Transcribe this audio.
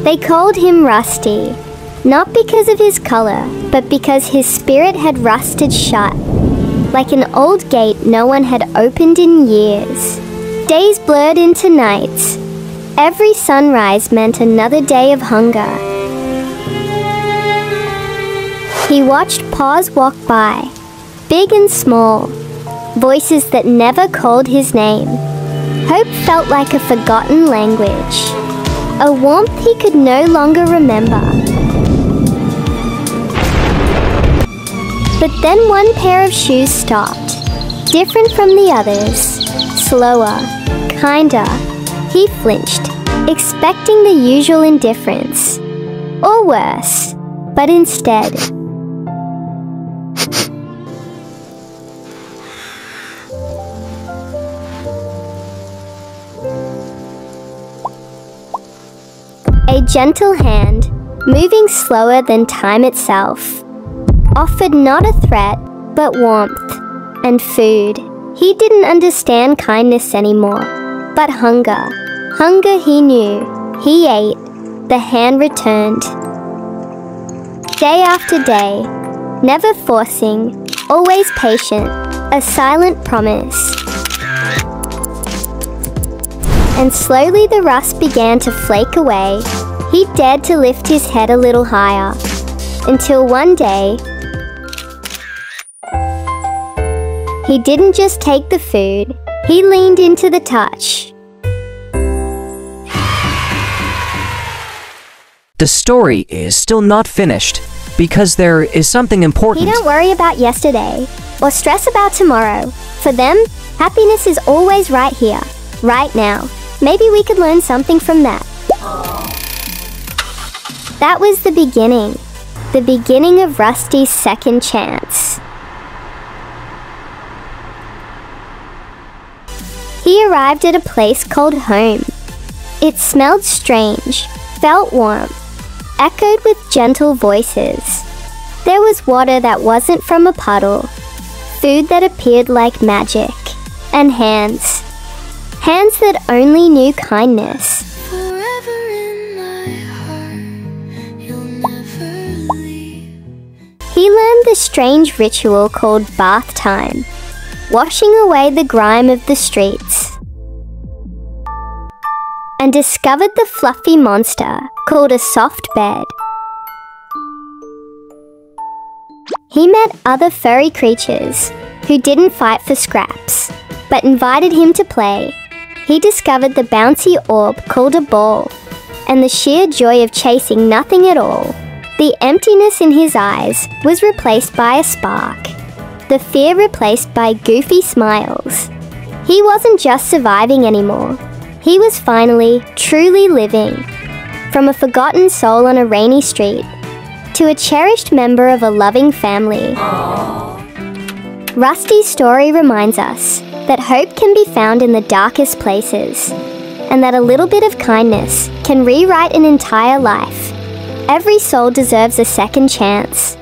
They called him Rusty, not because of his color, but because his spirit had rusted shut, like an old gate no one had opened in years. Days blurred into nights. Every sunrise meant another day of hunger. He watched paws walk by, big and small, voices that never called his name. Hope felt like a forgotten language, a warmth he could no longer remember. But then one pair of shoes stopped, different from the others, slower, kinder. He flinched, expecting the usual indifference, or worse, but instead, a gentle hand, moving slower than time itself, offered not a threat, but warmth and food. He didn't understand kindness anymore, but hunger. Hunger he knew. He ate. The hand returned. Day after day, never forcing, always patient, a silent promise. And slowly the rust began to flake away. He dared to lift his head a little higher, until one day, he didn't just take the food, he leaned into the touch. The story is still not finished, because there is something important. He don't worry about yesterday, or stress about tomorrow. For them, happiness is always right here, right now. Maybe we could learn something from that. That was the beginning of Rusty's second chance. He arrived at a place called home. It smelled strange, felt warm, echoed with gentle voices. There was water that wasn't from a puddle, food that appeared like magic, and hands. Hands that only knew kindness. Forever in my heart, you'll never leave. He learned the strange ritual called bath time, washing away the grime of the streets, and discovered the fluffy monster called a soft bed. He met other furry creatures who didn't fight for scraps, but invited him to play. He discovered the bouncy orb called a ball, and the sheer joy of chasing nothing at all. The emptiness in his eyes was replaced by a spark, the fear replaced by goofy smiles. He wasn't just surviving anymore. He was finally, truly living. From a forgotten soul on a rainy street, to a cherished member of a loving family. Rusty's story reminds us that hope can be found in the darkest places, and that a little bit of kindness can rewrite an entire life. Every soul deserves a second chance.